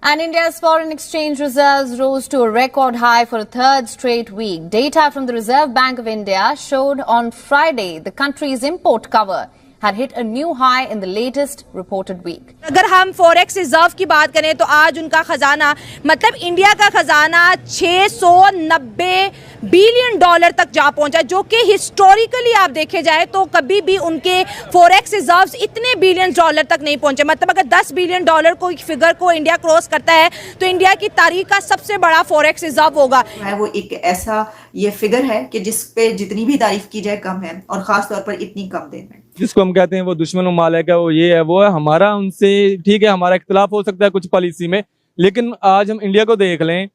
And India's foreign exchange reserves rose to a record high for a third straight week. Data from the Reserve Bank of India showed on Friday the country's import cover had hit a new high in the latest reported week. अगर हम forex reserve की बात करें तो आज उनका खजाना मतलब इंडिया का खजाना 690 बिलियन डॉलर तक जा पहुंचा, जो कि हिस्टोरिकली आप देखे जाए तो कभी भी उनके फॉरेक्स रिजर्व्स इतने बिलियन डॉलर तक नहीं पहुंचे। मतलब अगर 10 बिलियन डॉलर को फिगर को इंडिया क्रॉस करता है तो इंडिया की तारीख का सबसे बड़ा फॉरेक्स रिजर्व होगा। वो एक ऐसा ये फिगर है कि जिस पे जितनी भी तारीफ की जाए कम है, और खास तौर पर इतनी कम देर में। जिसको हम कहते हैं वो दुश्मन ममालिक है, वो ये है वो है, हमारा उनसे ठीक है, हमारा इख्तिलाफ हो सकता है कुछ पॉलिसी में, लेकिन आज हम इंडिया को देख लें,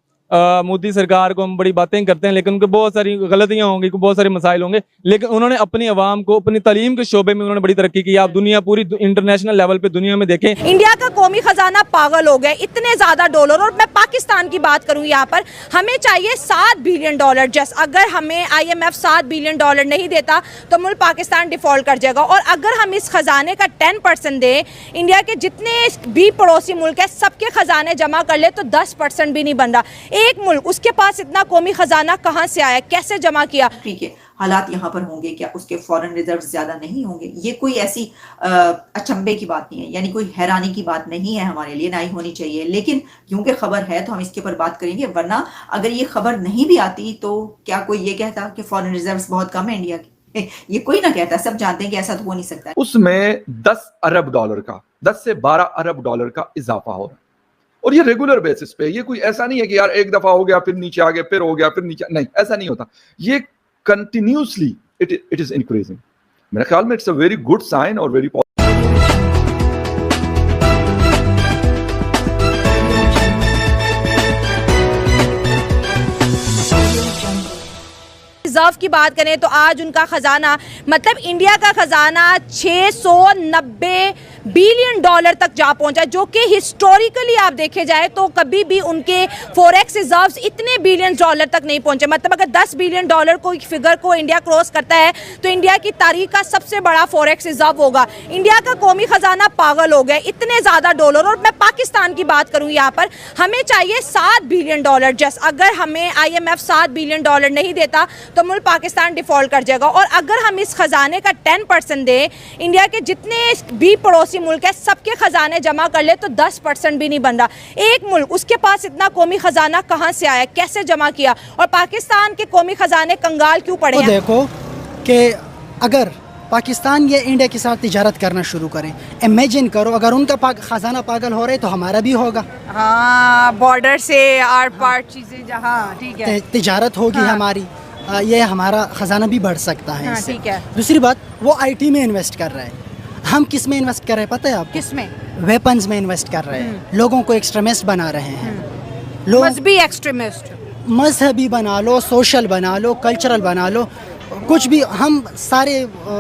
मोदी सरकार को हम बड़ी बातें करते हैं लेकिन उनको बहुत सारी गलतियां होंगी, बहुत सारे मसाइल होंगे, लेकिन उन्होंने अपनी आवाम को अपनी तालीम के शोबे में उन्होंने बड़ी तरक्की की। आप दुनिया पूरी इंटरनेशनल लेवल पे दुनिया में देखें, इंडिया का कौमी खजाना पागल हो गया, इतने ज्यादा डॉलर। और मैं पाकिस्तान की बात करूं यहाँ पर, हमें चाहिए 7 बिलियन डॉलर। जस्ट अगर हमें IMF 7 बिलियन डॉलर नहीं देता तो मुल्क पाकिस्तान डिफॉल्ट कर जाएगा। और अगर हम इस खजाने का 10% दें, इंडिया के जितने भी पड़ोसी मुल्क है सबके खजाने जमा कर ले तो 10% भी नहीं बन रहा। एक मुल्क, उसके पास इतना कौमी खजाना कहां से आया, कैसे जमा किया? ठीक है, हालात यहाँ पर होंगे, क्या उसके फॉरेन रिजर्व ज्यादा नहीं होंगे? ये कोई ऐसी अचंभे की बात नहीं है, यानी कोई हैरानी की बात नहीं है, हमारे लिए ना ही होनी चाहिए। लेकिन क्योंकि खबर है तो हम इसके ऊपर बात करेंगे, वरना अगर ये खबर नहीं भी आती तो क्या कोई ये कहता कि फॉरेन रिजर्व बहुत कम है इंडिया की? ये कोई ना कहता, सब जानते हैं कि ऐसा तो हो नहीं सकता। उसमें 10 अरब डॉलर का 10 से 12 अरब डॉलर का इजाफा हो रहा है, और ये रेगुलर बेसिस पे। ये कोई ऐसा नहीं है कि यार एक दफा हो गया फिर नीचे आ गया, फिर हो गया फिर नीचे, नहीं, ऐसा नहीं होता। ये कंटिन्यूसली इट इज इंक्रीजिंग। मेरे ख्याल में it's a very good sign और वेरी रिजर्व की बात करें तो आज उनका खजाना मतलब इंडिया का खजाना 690 बिलियन डॉलर तक जा पहुंचा, जो कि हिस्टोरिकली आप देखे जाए तो कभी भी उनके फॉरेक्स रिजर्व्स इतने बिलियन डॉलर तक नहीं पहुंचे। मतलब अगर 10 बिलियन डॉलर को फिगर को इंडिया क्रॉस करता है तो इंडिया की तारीख का सबसे बड़ा फॉरेक्स रिजर्व होगा। इंडिया का कौमी खजाना पागल हो गया, इतने ज्यादा डॉलर। और मैं पाकिस्तान की बात करूं यहाँ पर, हमें चाहिए 7 बिलियन डॉलर। जस्ट अगर हमें IMF 7 बिलियन डॉलर नहीं देता तो मुल्क पाकिस्तान डिफॉल्ट कर जाएगा। और अगर हम इस खजाने का 10% दें, इंडिया के जितने भी पड़ोसी मुल्क है सबके खजाने जमा कर ले तो 10% भी नहीं बन रहा। एक मुल्क, उसके पास इतना कौमी खजाना कहां से आया, कैसे जमा किया? और पाकिस्तान के कौमी खजाने कंगाल क्यों पड़े हैं? देखो कि अगर पाकिस्तान या इंडिया के साथ तिजारत करना शुरू करें, इमेजिन करो अगर उनका खजाना पागल हो रहा है तो हमारा भी होगा। हाँ, बॉर्डर से आर पार चीजें जहाँ ठीक है तिजारत होगी। हाँ। हमारी ये हमारा खजाना भी बढ़ सकता है। हाँ, ठीक है। दूसरी बात, वो IT में इन्वेस्ट कर रहे हैं। हम किस में इन्वेस्ट कर रहे हैं पता है आपको? किस में? वेपन्स में इन्वेस्ट कर रहे हैं, लोगों को एक्सट्रीमिस्ट बना रहे हैं। मजहबी एक्सट्रीमिस्ट, मजहबी बना लो, सोशल बना लो, कल्चरल बना लो, कुछ भी। हम सारे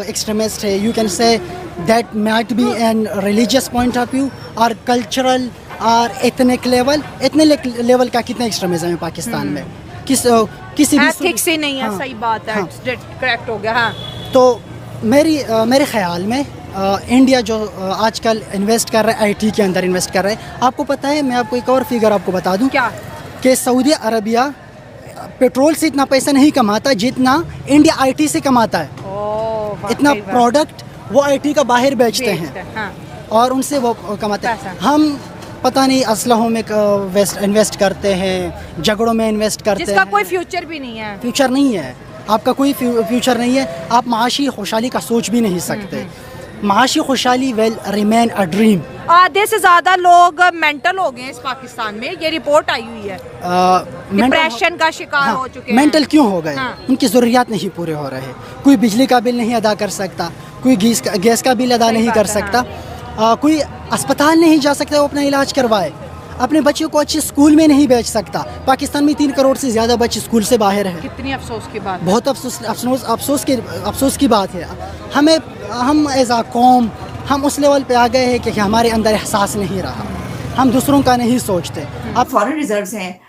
एक्सट्रीमिस्ट है। You can say that might be an religious point of view और कल्चरल और एथनिक लेवल। एथनिक लेवल का कितना एक्सट्रीमिज्म है पाकिस्तान में? किसी भी एथिक्स से नहीं है। सही बात है, करेक्ट हो गया। हाँ, तो मेरे ख्याल में इंडिया जो आजकल इन्वेस्ट कर रहा है IT के अंदर इन्वेस्ट कर रहा है। आपको पता है, मैं आपको एक और फिगर आपको बता दूं क्या, कि सऊदी अरबिया पेट्रोल से इतना पैसा नहीं कमाता जितना इंडिया IT से कमाता है। इतना प्रोडक्ट वो IT का बाहर बेचते हैं। हाँ। और उनसे वो कमाते हैं। हम पता नहीं असलहों में इन्वेस्ट करते हैं, झगड़ों में इन्वेस्ट करते हैं, जिसका कोई फ्यूचर भी नहीं है। फ्यूचर नहीं है, आपका कोई फ्यूचर नहीं है। आप माशी खुशहाली का सोच भी नहीं सकते। माशी खुशहाली विल रिमेन अ ड्रीम। आधे से ज्यादा लोग मेंटल हो गए इस पाकिस्तान में, ये रिपोर्ट आई हुई है। डिप्रेशन का शिकार हो चुके हैं। मेंटल क्यों हो गए? हाँ। उनकी जरूरियात नहीं पूरे हो रहे। कोई बिजली का बिल नहीं अदा कर सकता, कोई गैस का बिल अदा नहीं कर सकता, कोई अस्पताल नहीं जा सकता वो अपना इलाज करवाए, अपने बच्चों को अच्छे स्कूल में नहीं भेज सकता। पाकिस्तान में 3 करोड़ से ज़्यादा बच्चे स्कूल से बाहर हैं। कितनी अफसोस की बात, बहुत अफसोस की बात है। हम एज आ कौम हम उस लेवल पे आ गए हैं कि हमारे अंदर एहसास नहीं रहा, हम दूसरों का नहीं सोचते। अब फॉरेन रिजर्व्स हैं,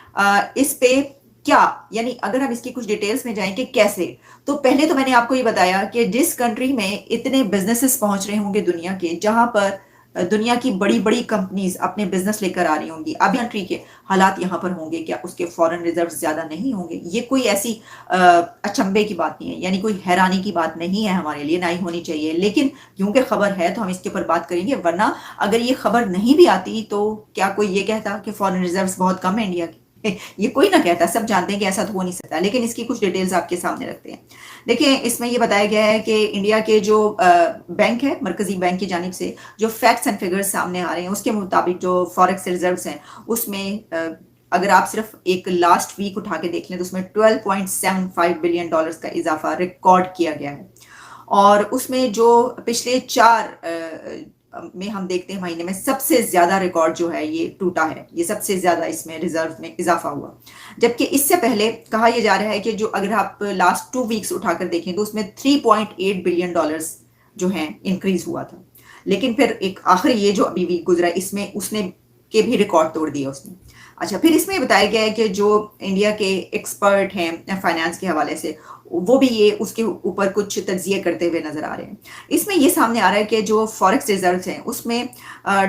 इस पे क्या, यानी अगर हम इसकी कुछ डिटेल्स में जाएं कि कैसे, तो पहले तो मैंने आपको ये बताया कि जिस कंट्री में इतने बिजनेसेस पहुंच रहे होंगे दुनिया के, जहां पर दुनिया की बड़ी बड़ी कंपनीज अपने बिजनेस लेकर आ रही होंगी, अब कंट्री के हालात यहाँ पर होंगे, क्या उसके फॉरेन रिजर्व ज्यादा नहीं होंगे? ये कोई ऐसी अचंभे की बात नहीं है, यानी कोई हैरानी की बात नहीं है हमारे लिए, ना ही होनी चाहिए। लेकिन क्योंकि खबर है तो हम इसके ऊपर बात करेंगे, वरना अगर ये खबर नहीं भी आती तो क्या कोई ये कहता कि फॉरेन रिजर्व बहुत कम है इंडिया की? ये कोई ना कहता, सब जानते हैं कि ऐसा तो हो नहीं सकता। लेकिन इसकी कुछ डिटेल्स आपके सामने रखते हैं। देखिए, इसमें ये बताया गया है कि इंडिया के जो बैंक है, मरकजी बैंक की जानिब से जो फैक्ट्स एंड फिगर्स सामने आ रहे हैं, उसके मुताबिक जो फॉरेक्स रिजर्व्स हैं उसमें अगर आप सिर्फ एक लास्ट वीक उठा के देख लें तो उसमें $12.75 बिलियन का इजाफा रिकॉर्ड किया गया है। और उसमें जो पिछले 4 में हम देखते हैं महीने में सबसे ज्यादा रिकॉर्ड जो है ये टूटा है, ये सबसे ज्यादा इसमें रिजर्व में इजाफा हुआ। जबकि इससे पहले कहा यह जा रहा है कि जो अगर आप लास्ट 2 वीक्स उठाकर देखें तो उसमें $3.8 बिलियन जो है इंक्रीज हुआ था। लेकिन फिर एक आखिरी ये जो अभी वीक गुजरा इसमें उसने के भी रिकॉर्ड तोड़ दिया उसने। अच्छा, फिर इसमें बताया गया है कि जो इंडिया के एक्सपर्ट हैं फाइनेंस के हवाले से, वो भी ये उसके ऊपर कुछ तज्जिए करते हुए नजर आ रहे हैं। इसमें ये सामने आ रहा है कि जो फॉरेक्स रिजर्व हैं उसमें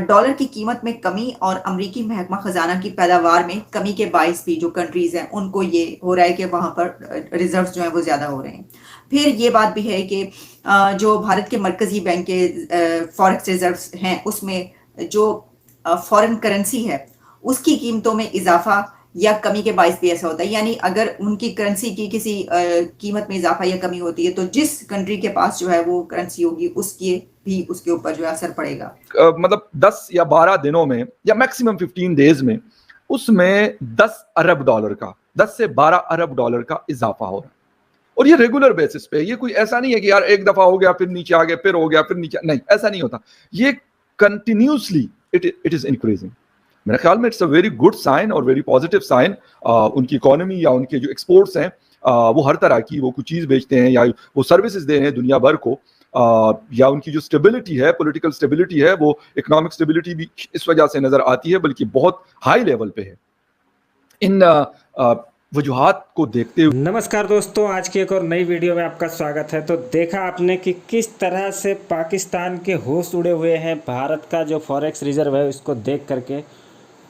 डॉलर की कीमत में कमी और अमरीकी महकमा खजाना की पैदावार में कमी के बाइस भी जो कंट्रीज हैं उनको ये हो रहा है कि वहां पर रिजर्व जो है वो ज्यादा हो रहे हैं। फिर ये बात भी है कि जो भारत के मरकजी बैंक के फॉरेक्स रिजर्व हैं उसमें जो फॉरेन करेंसी है उसकी कीमतों में इजाफा या कमी के बाइस भी ऐसा होता है। यानी अगर उनकी करेंसी की किसी कीमत में इजाफा या कमी होती है तो जिस कंट्री के पास जो है वो करेंसी होगी उसके भी उसके ऊपर जो है असर पड़ेगा। मतलब 10 या 12 दिनों में या मैक्सिमम 15 डेज में उसमें $10 अरब का 10 से 12 अरब डॉलर का इजाफा हो रहा है। और ये रेगुलर बेसिस पे, ये कोई ऐसा नहीं है कि यार एक दफा हो गया फिर नीचे आ गया फिर हो गया फिर नीचे, नहीं, ऐसा नहीं होता। ये कंटिन्यूसली इट इज इंक्रीजिंग। मेरे ख्याल में it's a very good sign और वेरी पॉजिटिव साइन। उनकी इकोनॉमी या उनके जो एक्सपोर्ट्स हैं वो हर तरह की, वो कुछ चीज़ बेचते हैं या वो सर्विसेज दे रहे हैं दुनिया भर को, या उनकी जो स्टेबिलिटी है, पॉलिटिकल स्टेबिलिटी है, वो इकोनॉमिक स्टेबिलिटी भी इस वजह से नजर आती है, बल्कि बहुत हाई लेवल पे है। इन वजूहात को देखते हुए नमस्कार दोस्तों, आज की एक और नई वीडियो में आपका स्वागत है। तो देखा आपने कि किस तरह से पाकिस्तान के होश उड़े हुए हैं भारत का जो फॉरेक्स रिजर्व है उसको देख करके।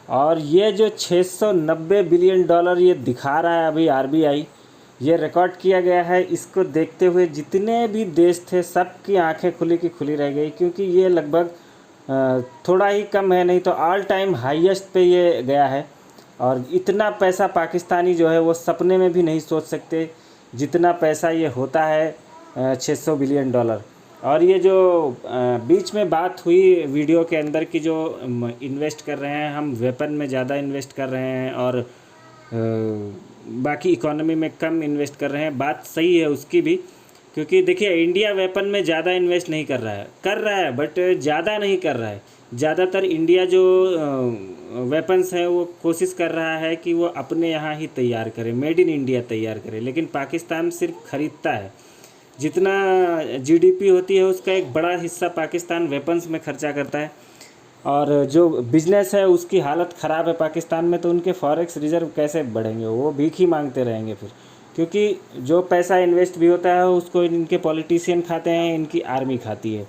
और ये जो $690 बिलियन ये दिखा रहा है अभी आरबीआई, ये रिकॉर्ड किया गया है। इसको देखते हुए जितने भी देश थे सबकी आंखें खुली की खुली रह गई, क्योंकि ये लगभग थोड़ा ही कम है, नहीं तो ऑल टाइम हाईएस्ट पे ये गया है। और इतना पैसा पाकिस्तानी जो है वो सपने में भी नहीं सोच सकते जितना पैसा ये होता है, $600 बिलियन। और ये जो बीच में बात हुई वीडियो के अंदर की जो इन्वेस्ट कर रहे हैं हम वेपन में ज़्यादा इन्वेस्ट कर रहे हैं और बाकी इकोनॉमी में कम इन्वेस्ट कर रहे हैं, बात सही है उसकी भी। क्योंकि देखिए, इंडिया वेपन में ज़्यादा इन्वेस्ट नहीं कर रहा है बट ज़्यादा नहीं कर रहा है। ज़्यादातर इंडिया जो वेपन्स है वो कोशिश कर रहा है कि वो अपने यहाँ ही तैयार करे, मेड इन इंडिया तैयार करे। लेकिन पाकिस्तान सिर्फ ख़रीदता है। जितना जीडीपी होती है उसका एक बड़ा हिस्सा पाकिस्तान वेपन्स में खर्चा करता है। और जो बिज़नेस है उसकी हालत ख़राब है पाकिस्तान में, तो उनके फॉरेक्स रिजर्व कैसे बढ़ेंगे? वो भीख ही मांगते रहेंगे फिर, क्योंकि जो पैसा इन्वेस्ट भी होता है उसको इनके पॉलिटिशियन खाते हैं, इनकी आर्मी खाती है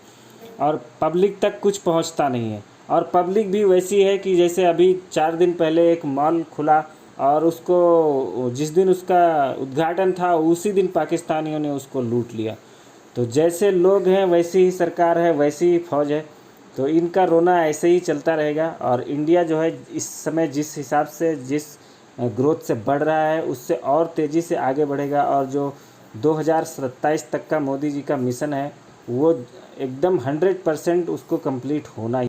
और पब्लिक तक कुछ पहुंचता नहीं है। और पब्लिक भी वैसी है कि जैसे अभी 4 दिन पहले एक मॉल खुला और उसको जिस दिन उसका उद्घाटन था उसी दिन पाकिस्तानियों ने उसको लूट लिया। तो जैसे लोग हैं वैसी ही सरकार है, वैसी ही फौज है। तो इनका रोना ऐसे ही चलता रहेगा। और इंडिया जो है इस समय जिस हिसाब से जिस ग्रोथ से बढ़ रहा है उससे और तेज़ी से आगे बढ़ेगा। और जो 2027 तक का मोदी जी का मिशन है वो एकदम 100% उसको कंप्लीट होना ही